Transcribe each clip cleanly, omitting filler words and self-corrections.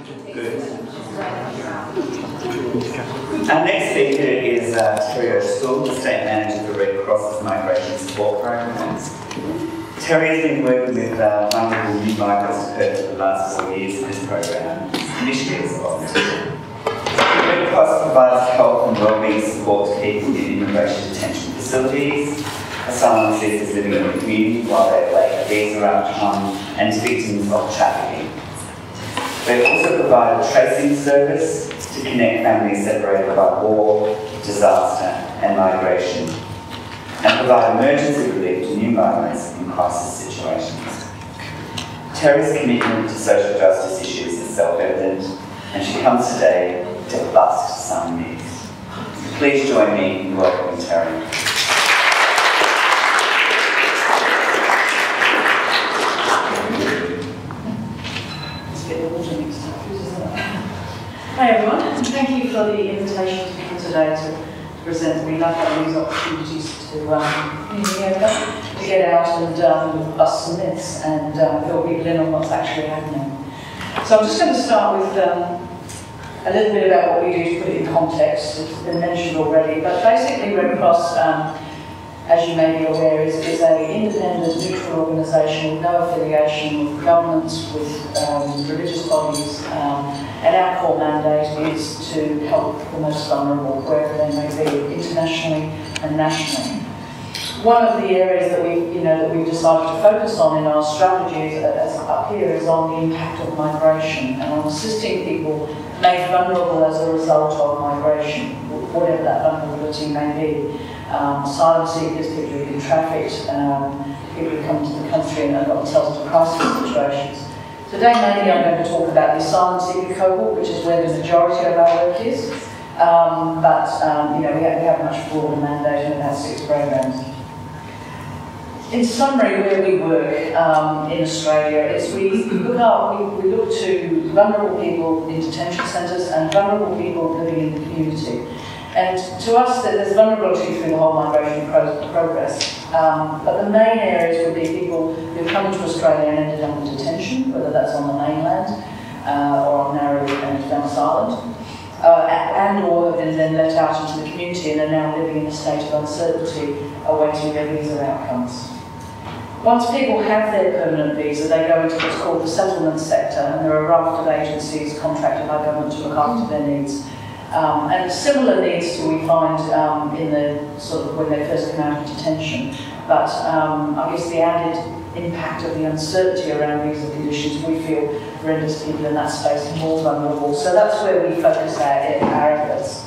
Good. Our next speaker is Teri O'Toole, State Manager for Red Cross's Migration Support Programs. Teri has been working with vulnerable new migrants to Perth for the last 4 years in this program, initially as a volunteer. Red Cross provides health and wellbeing support to people in immigration detention facilities, asylum seekers living in the community while they await a visa outcome, and to victims of trafficking. They also provide a tracing service to connect families separated by war, disaster and migration, and provide emergency relief to new migrants in crisis situations. Teri's commitment to social justice issues is self-evident, and she comes today to bust some myths. Please join me in welcoming Teri. Hi everyone, and thank you for the invitation to come today to present. We love having these opportunities to get out and bust some myths and fill people in on what's actually happening. So I'm just going to start with a little bit about what we do to put it in context. It's been mentioned already, but basically Red Cross, as you may be aware, is an independent, neutral organisation with no affiliation with governments, with religious bodies, and our core mandate is to help the most vulnerable, wherever they may be, internationally and nationally. One of the areas that we've decided to focus on in our strategies up here is on the impact of migration and on assisting people made vulnerable as a result of migration, whatever that vulnerability may be. Asylum seekers, people who've been trafficked, people who come into the country and got themselves into crisis situations. Today mainly I'm going to talk about the asylum seeker cohort, which is where the majority of our work is, we have a much broader mandate and about 6 programs. In summary, where we work in Australia is we look to vulnerable people in detention centres and vulnerable people living in the community. And to us, there's vulnerability through the whole migration progress. But the main areas would be people who come into Australia and ended up in detention, whether that's on the mainland or on Nauru and Downs Island, and or have been then let out into the community and are now living in a state of uncertainty, awaiting their visa outcomes. Once people have their permanent visa, they go into what's called the settlement sector, and there are a raft of agencies contracted by government to look after their needs. And similar needs do we find in the sort of when they first come out of detention. But I guess the added impact of the uncertainty around visa conditions we feel renders people in that space more vulnerable. So that's where we focus our efforts.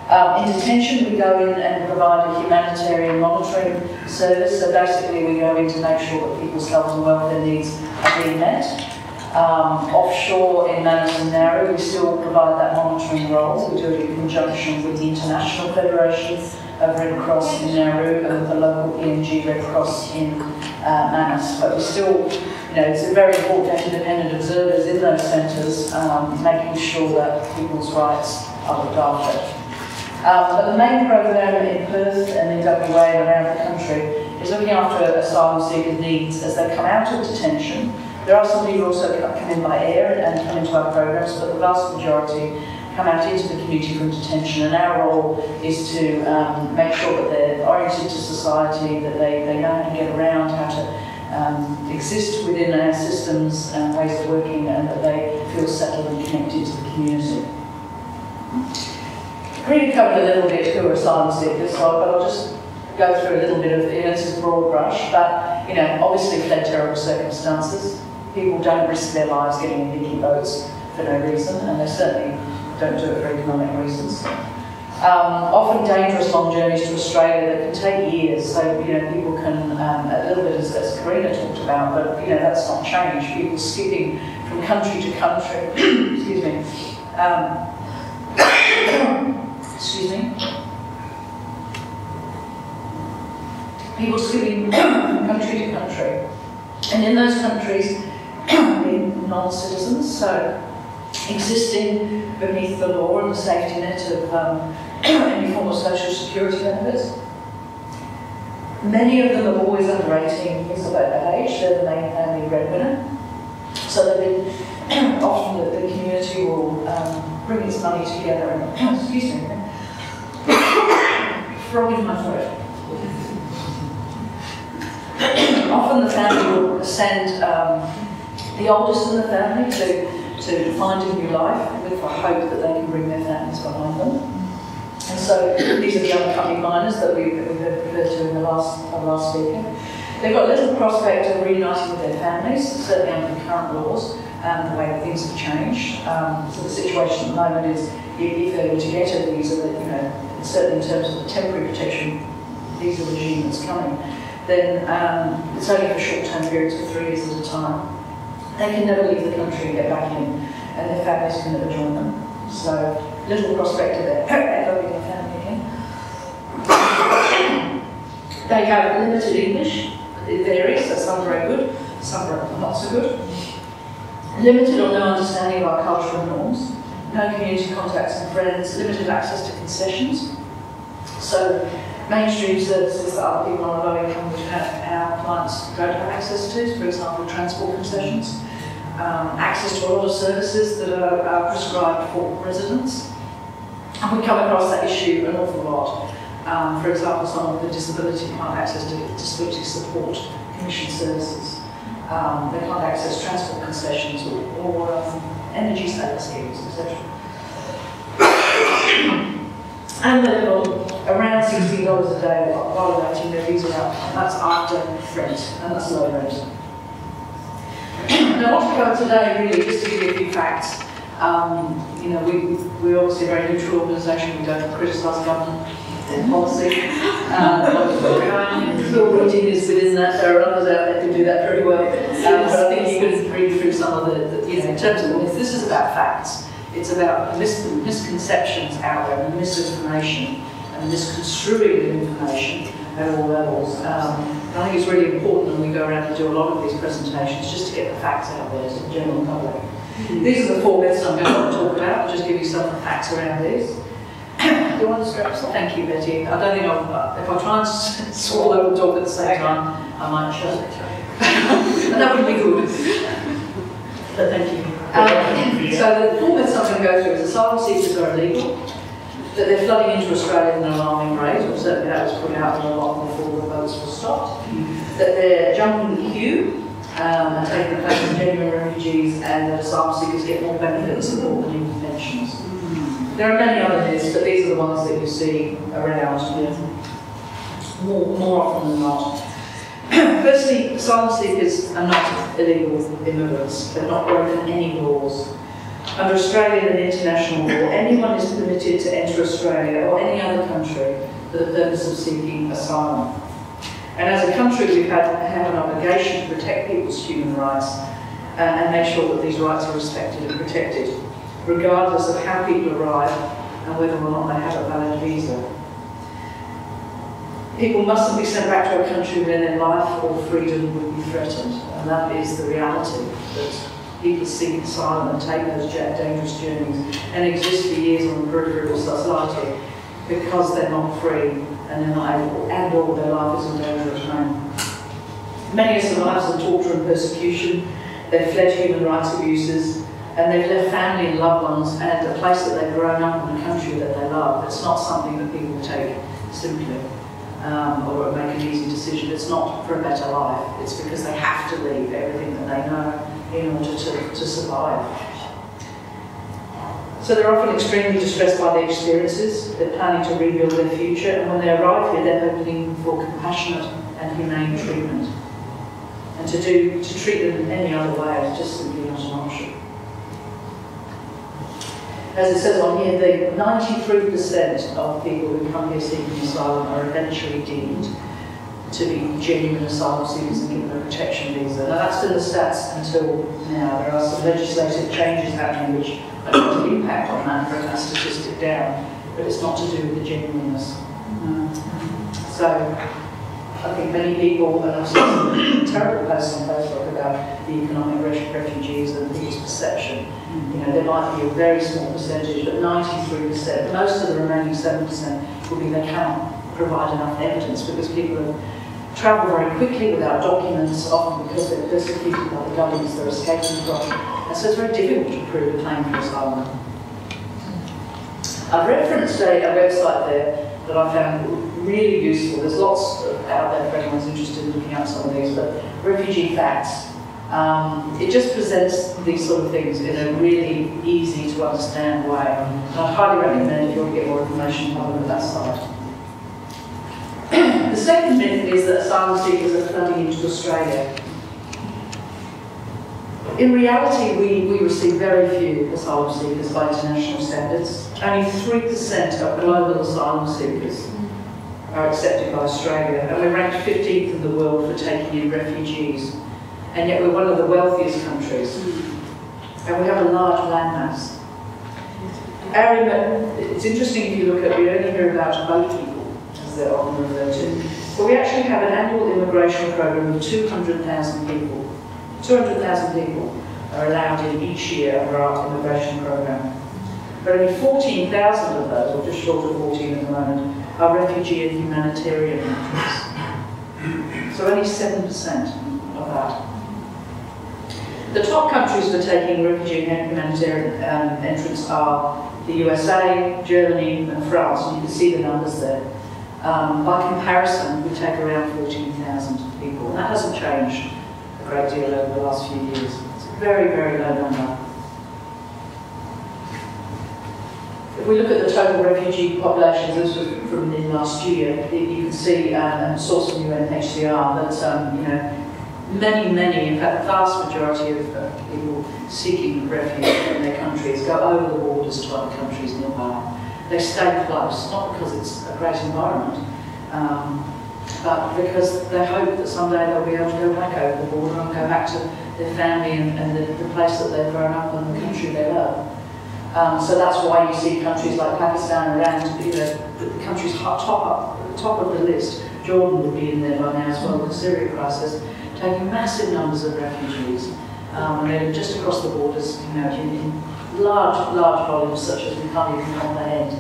In detention, we go in and provide a humanitarian monitoring service. So basically, we go in to make sure that people's health and welfare needs are being met. Offshore in Manus and Nauru, we still provide that monitoring role. We do it in conjunction with the International Federation of Red Cross in Nauru and the local PNG Red Cross in Manus. But we still, it's very important to have independent observers in those centres, making sure that people's rights are looked after. But the main program in Perth and in WA and around the country is looking after asylum seekers' needs as they come out of detention. There are some who also come in by air and come into our programs, but the vast majority come out into the community from detention, and our role is to make sure that they're oriented to society, that they know how to get around, how to exist within our systems and ways of working, and that they feel settled and connected to the community. I've already covered a little bit who are asylum seekers, but I'll just go through a little bit of, this is a broad brush, but obviously fled terrible circumstances. People don't risk their lives getting in leaky boats for no reason, and they certainly don't do it for economic reasons. Often dangerous long journeys to Australia that can take years. So people can a little bit as Karina talked about, but that's not change. People skipping from country to country. Excuse me. Excuse me. People skipping from country to country, and in those countries, being non-citizens, so existing beneath the law and the safety net of any form of social security benefits. Many of them are always under 18 years of age. They're the main family breadwinner. So they've been often the community will bring its money together and, excuse me, frog in my throat. Often the family will send the oldest in the family to find a new life with the hope that they can bring their families behind them. And so these are the unaccompanied minors that we referred to in the last speaker. They've got little prospect of reuniting with their families, certainly under the current laws and the way that things have changed. So the situation at the moment is if they were to get a visa, that, you know, certainly in terms of the temporary protection visa regime that's coming, then it's only for short-term periods of 3 years at a time. They can never leave the country and get back in, and their families can never join them. So little prospect of their ever being a family again. They have limited English. It varies, so some are very good, some are not so good. Limited or no understanding of our cultural norms, no community contacts and friends, limited access to concessions. So mainstream services that other people on a low income would have, our clients don't have access to, for example, transport concessions, access to a lot of services that are prescribed for residents. And we come across that issue an awful lot. For example, someone with a disability can't access to disability support commission services. They can't access transport concessions or energy saver schemes, etc. And they live on around $16 a day while waiting their visa out. And that's after rent, and that's low rent. Now, what we cover today really is to give you a few facts. You know, we're obviously a very neutral organisation. We don't criticise government policy. Bill Reading is within that. There are others out there who do that very well. But I think you could read through some of the you know, in terms of myths. This is about facts. It's about misconceptions out there and misinformation and misconstruing the information at all levels. I think it's really important when we go around and do a lot of these presentations just to get the facts out there to the general public. These are the 4 myths I'm going to talk about. I'll just give you some of the facts around these. Do you want to strap some? Thank you, Betty. I don't think if I try and swallow and talk at the same time, I might choke. And that would be good. But thank you. So the 4 myths I'm going to go through is asylum seekers are illegal, that they're flooding into Australia at an alarming rate, or certainly that was put out there a lot before the votes were stopped, that they're jumping the queue and taking the place of genuine refugees, and that asylum seekers get more benefits than all the new conventions. There are many other myths, but these are the ones that you see around more often than not. Firstly, asylum seekers are not illegal immigrants. They've not broken any laws. Under Australian and international law, anyone is permitted to enter Australia or any other country for the purpose of seeking asylum. And as a country, we have an obligation to protect people's human rights and make sure that these rights are respected and protected, regardless of how people arrive and whether or not they have a valid visa. People mustn't be sent back to a country where their life or freedom would be threatened, and that is the reality, that people seek asylum and take those dangerous journeys and exist for years on the periphery of society because they're not free and they're not able, and all their life is in danger at home. Many have survived some torture and persecution, they've fled human rights abuses, and they've left family and loved ones and a place that they've grown up in, a country that they love. It's not something that people take simply or make an easy decision. It's not for a better life. It's because they have to leave everything that they know in order to survive. So they're often extremely distressed by their experiences. They're planning to rebuild their future, and when they arrive here, they're hoping for compassionate and humane treatment. And to treat them in any other way is just simply not an option. As it says on here, 93% of people who come here seeking asylum are eventually deemed to be genuine asylum seekers and given a protection visa. Now that's been the stats until now. There are some legislative changes happening which are going to impact on that and bring that statistic down, but it's not to do with the genuineness. So I think many people, and I've seen some terrible posts on Facebook about the economic refugees and people's perception. You know, there might be a very small percentage, but 93%, most of the remaining 7% will be they cannot provide enough evidence because people have travel very quickly without documents, often because they're persecuted by the governments they're escaping from, and so it's very difficult to prove a claim for asylum. I've referenced a website there that I found really useful. There's lots out there for anyone who's interested in looking at some of these, but Refugee Facts. It just presents these sort of things in a really easy to understand way. And I'd highly recommend if you want to get more information, have a look at that site. The second myth is that asylum seekers are flooding into Australia. In reality, we receive very few asylum seekers by international standards. Only 3% of global asylum seekers are accepted by Australia, and we're ranked 15th in the world for taking in refugees. And yet we're one of the wealthiest countries, and we have a large landmass. It's interesting if you look at, we only hear about boat people, as they're often referred to, but we actually have an annual immigration program of 200,000 people. 200,000 people are allowed in each year under our immigration program. But only 14,000 of those, or just short of 14 at the moment, are refugee and humanitarian entrants. So only 7% of that. The top countries for taking refugee and humanitarian entrants are the USA, Germany and France, and you can see the numbers there. By comparison, we take around 14,000 people, and that hasn't changed a great deal over the last few years. It's a very, very low number. If we look at the total refugee populations, this was from in last year, you can see, and source from UNHCR, that many, in fact the vast majority of people seeking refuge from their countries go over the borders to other countries nearby. They stay close, not because it's a great environment, but because they hope that someday they'll be able to go back over the border and go back to their family and the place that they've grown up and the country they love. So that's why you see countries like Pakistan, Iran, the countries top of the list. Jordan would be in there by now as well, with the Syria crisis, taking massive numbers of refugees. And they're just across the borders, in large volumes such as we can't even comprehend,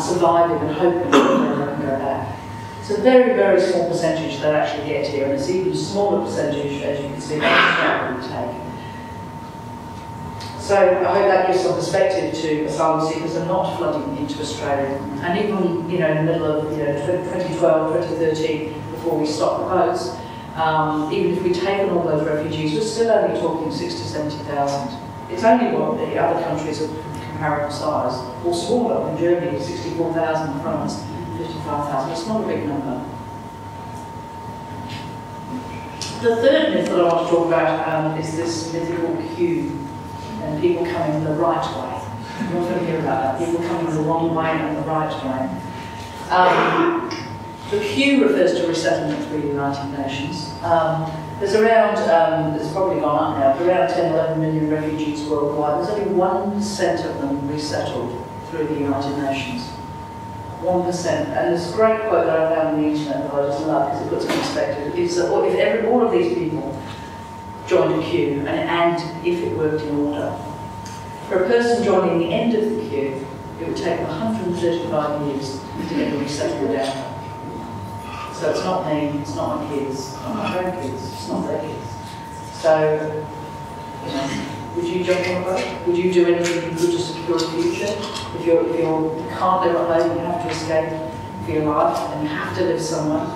surviving and hoping that they can go back. It's a very, very small percentage that actually get here, and it's even a smaller percentage, as you can see, that we take. So I hope that gives some perspective to asylum seekers are not flooding into Australia. And even, in the middle of 2012, 2013, before we stopped the boats, even if we'd taken all those refugees, we're still only talking 60,000 to 70,000. It's only what the other countries of comparable size, or smaller. In Germany, 64,000, in France, 55,000. It's not a big number. The third myth that I want to talk about is this mythical queue. And people coming the right way. You're not going to hear about that. People coming the wrong way and the right way. The queue refers to resettlement through the United Nations. There's around, it's probably gone up now, but around 10, 11 million refugees worldwide. There's only 1% of them resettled through the United Nations. 1%. And there's a great quote that I found on the internet that I just love because it puts it in perspective. Is that if all of these people joined a queue, and if it worked in order. For a person joining the end of the queue, it would take 135 years to get the resettlement down. So it's not me, it's not my kids, it's not my grandkids, it's not their kids. So, would you jump on a boat? Would you do anything you could to secure a future? If you can't live at home, you have to escape for your life, and you have to live somewhere.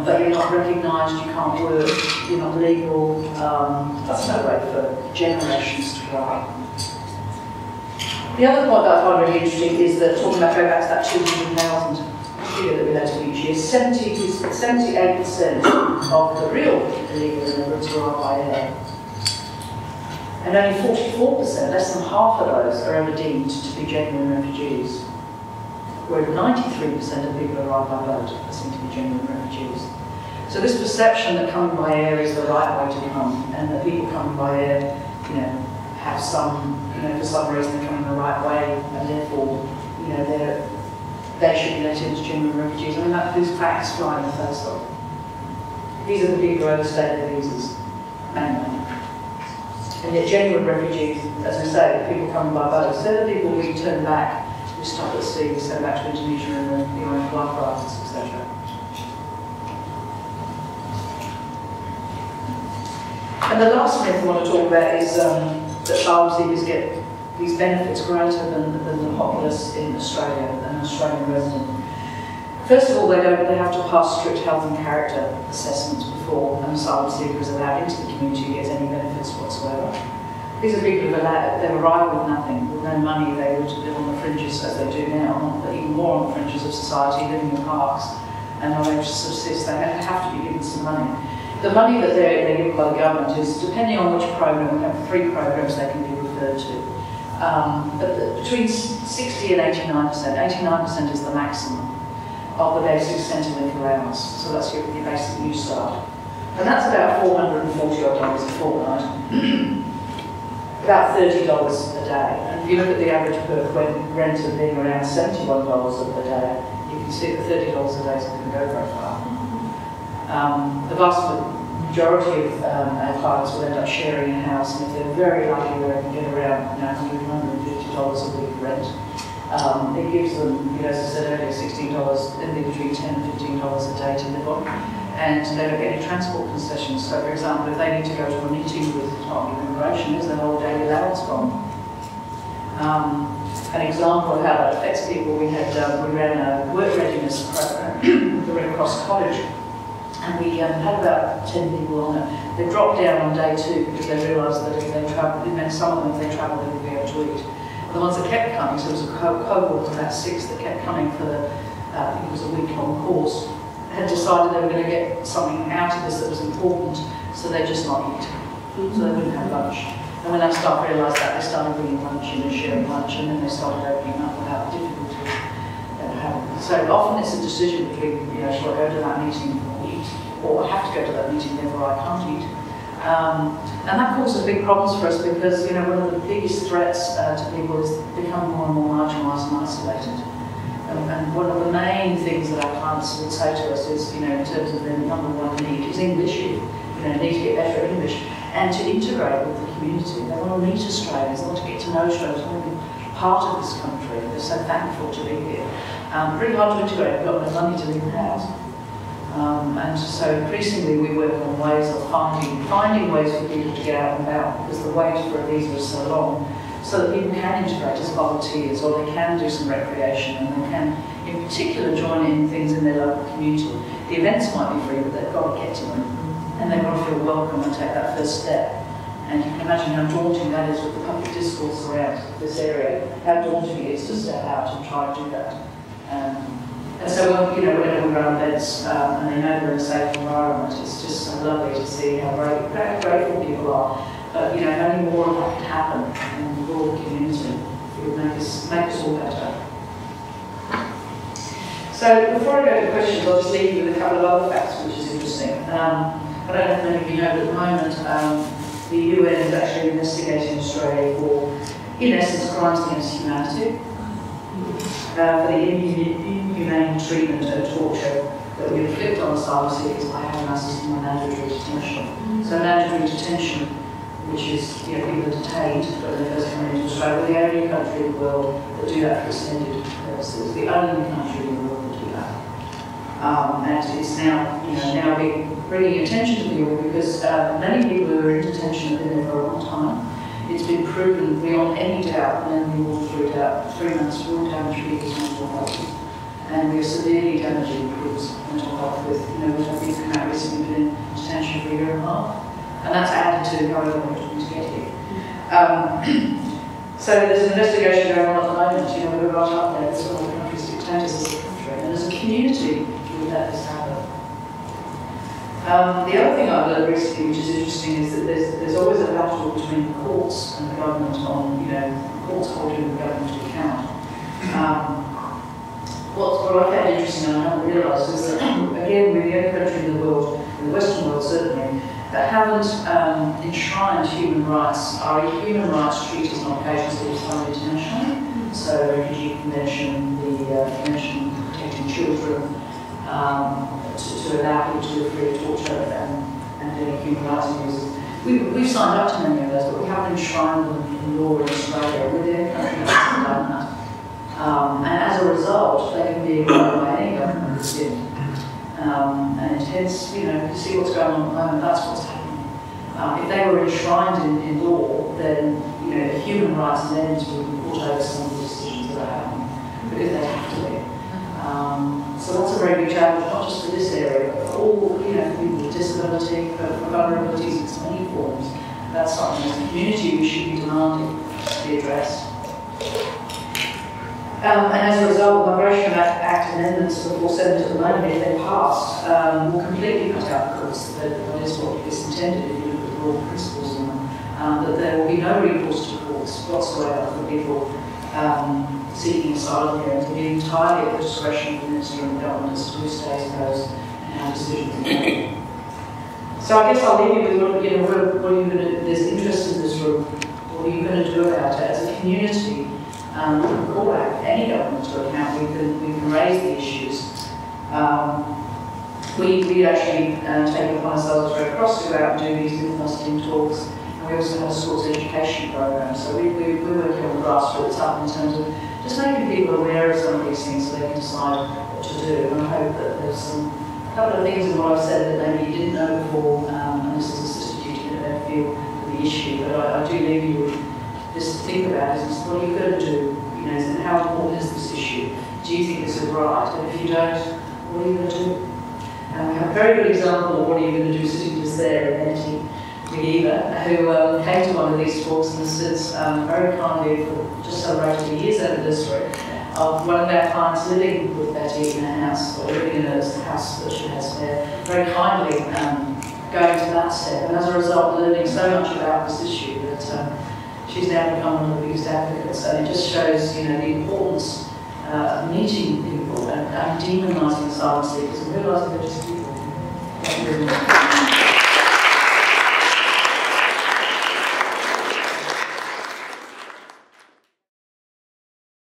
But you're not recognised, you can't work, you're not legal, that's no way for generations to grow up. The other point that I find really interesting is that, talking about going back to that 200,000 figure that we had to each year, 78% of the real illegal immigrants arrive by air. And only 44%, less than half of those, are ever deemed to be genuine refugees. Where 93% of people arrive by boat are seen to be genuine refugees. So this perception that coming by air is the right way to come, and that people coming by air, have some, for some reason they're coming the right way, and therefore, they should be let in as genuine refugees. I mean, these facts fly in the face of. These are the people who overstay their visas, mainly. And yet genuine refugees, as we say, people coming by boats, they're the people we turn back. We stop at sea, we send back to Indonesia and the life rafts, etc. And the last myth I want to talk about is that asylum seekers get these benefits greater than the populace in Australia, an Australian resident. First of all, they have to pass strict health and character assessments before an asylum seeker is allowed into the community and gets any benefits whatsoever. These are people who've arrived with nothing, with no money. They would live on the fringes as they do now, but even more on the fringes of society, living in parks and not able to subsist. They have to be given some money. The money that they're given by the government is, depending on which program, we have 3 programs they can be referred to. But between 60 and 89%, 89% is the maximum of the basic Centrelink allowance. So that's your basic new start. And that's about $440 odd a fortnight. About $30 a day. And if you look at the average per renter being around $71 a day, you can see that $30 a day isn't going to go very far. The vast majority of our clients will end up sharing a house, and if they're very lucky, they can get around $100, $150 a week rent. It gives them, as I said earlier, $16, in between $10 and $15 a day to live on. And they don't get any transport concessions. So, for example, if they need to go to a meeting with the Department of Immigration, is their whole daily allowance gone? An example of how that affects people, we ran a work readiness program with the Red Cross College, and we had about 10 people on it. They dropped down on day 2 because they realised that if they travelled, it meant some of them, if they travelled, they would be able to eat. The ones that kept coming, so there was a cohort of about 6 that kept coming for the, I think it was a week-long course, had decided they were going to get something out of this that was important, so they just not eat. So they wouldn't have lunch. And when our staff realised that, they started bringing lunch in and sharing lunch, and then they started opening up without difficulty. So often it's a decision between, shall I go to that meeting or eat, or I have to go to that meeting, therefore I can't eat. And that causes big problems for us because, one of the biggest threats to people is becoming more and more marginalised and isolated. And one of the main things that our clients would say to us is, in terms of their number one need is English. Need to get better at English and to integrate with the community. They want to meet Australians, they want to get to know Australians, they want to be part of this country. They're so thankful to be here. Pretty hard to integrate, we've got no money to leave the house. And so increasingly we work on ways of finding ways for people to get out and about, because the wait for a visa is so long, so that people can integrate as volunteers, or they can do some recreation, and they can in particular join in things in their local community. The events might be free, but they've got to get to them, and they've got to feel welcome and take that first step. And you can imagine how daunting that is with the public discourse around this area, how daunting it is to step out and try and do that. And so, whenever we run events and they know they're in a safe environment, it's just so lovely to see how grateful people are. But, if only more of that could happen in the broader community, it would make us all better. So, before I go to questions, I'll just leave you with a couple of other facts, which is interesting. I don't know if many of you know, but at the moment, the UN is actually investigating Australia for, in essence, crimes against humanity. For the inhumane treatment and torture that we inflict on asylum seekers by having us in mandatory detention. So mandatory detention, which is people are detained when they first come into Australia. We're the only country in the world that do that for extended purposes. The only country in the world that do that. And it's now bringing attention to people because many people who are in detention have been there for a long time. It's been proven beyond any doubt, and we walked through doubt, 3 months will damage people's mental health. And we are severely damaging people's mental health with, we've had people come out recently been in detention for a year and a half. And that's added to how long it took me to get here. So there's an investigation going on at the moment, we're right up there, it's one of the country's dictators as a country. And as a community, we would let this happen. The other thing I've learned recently, which is interesting, is that there's always a battle between the courts and the government on, courts holding the government to account. What I found interesting and I haven't realised is that, again, we're the only country in the world, in the Western world certainly, that haven't enshrined human rights. Our human rights treaties and obligations are signed internationally. So the Refugee Convention, the Convention on Protecting Children, to allow people to live free of torture and any human rights abuses. We've signed up to many of those, but we haven't enshrined them in law in Australia. We're the only country that hasn't done that. And as a result, they can be ignored by any government that's in. And hence, you see what's going on at the moment, that's what's happening. If they were enshrined in law, then human rights lens would be brought over some of the decisions that are happening, because they have to be. So that's a very big challenge, not just for this area, but for all people with disability, for vulnerabilities in its many forms. That's something as a community we should be demanding to be addressed. And as a result, the Migration Act amendments that are all sent at the moment, if they're passed, will completely cut out the courts. That is what is intended if you look at the law principles in them. That there will be no recourse to courts whatsoever for people seeking asylum here. It will be entirely at the discretion of the Minister and the Government as to who stays, goes, and how decisions are made. So I guess I'll leave you with what are you going to, there's interest in this room, what are you going to do about it as a community? Call out any government to account. We can raise the issues. We actually take it upon ourselves as Red Cross to go out and do these myth-busting talks, and we also have a schools education program. So we're working on the grassroots up in terms of just making people aware of some of these things so they can decide what to do. And I hope that there's a couple of things in what I've said that maybe you didn't know before, and this is assisted you to get a better feel for the issue. But I do leave you with just to think about is what are you going to do? How important is this issue? Do you think this is right? And if you don't, what are you going to do? And we have a very good example of what are you going to do sitting just there in Betty McGeever, who came to one of these talks and since very kindly just celebrated the year's anniversary of one of our clients living with Betty in a house, or living in a house that she has there, very kindly going to that step. And as a result, learning so much about this issue that she's now become one of the biggest advocates, and it just shows, the importance of meeting people and demonising asylum seekers and realising they're just people. Thank you very much.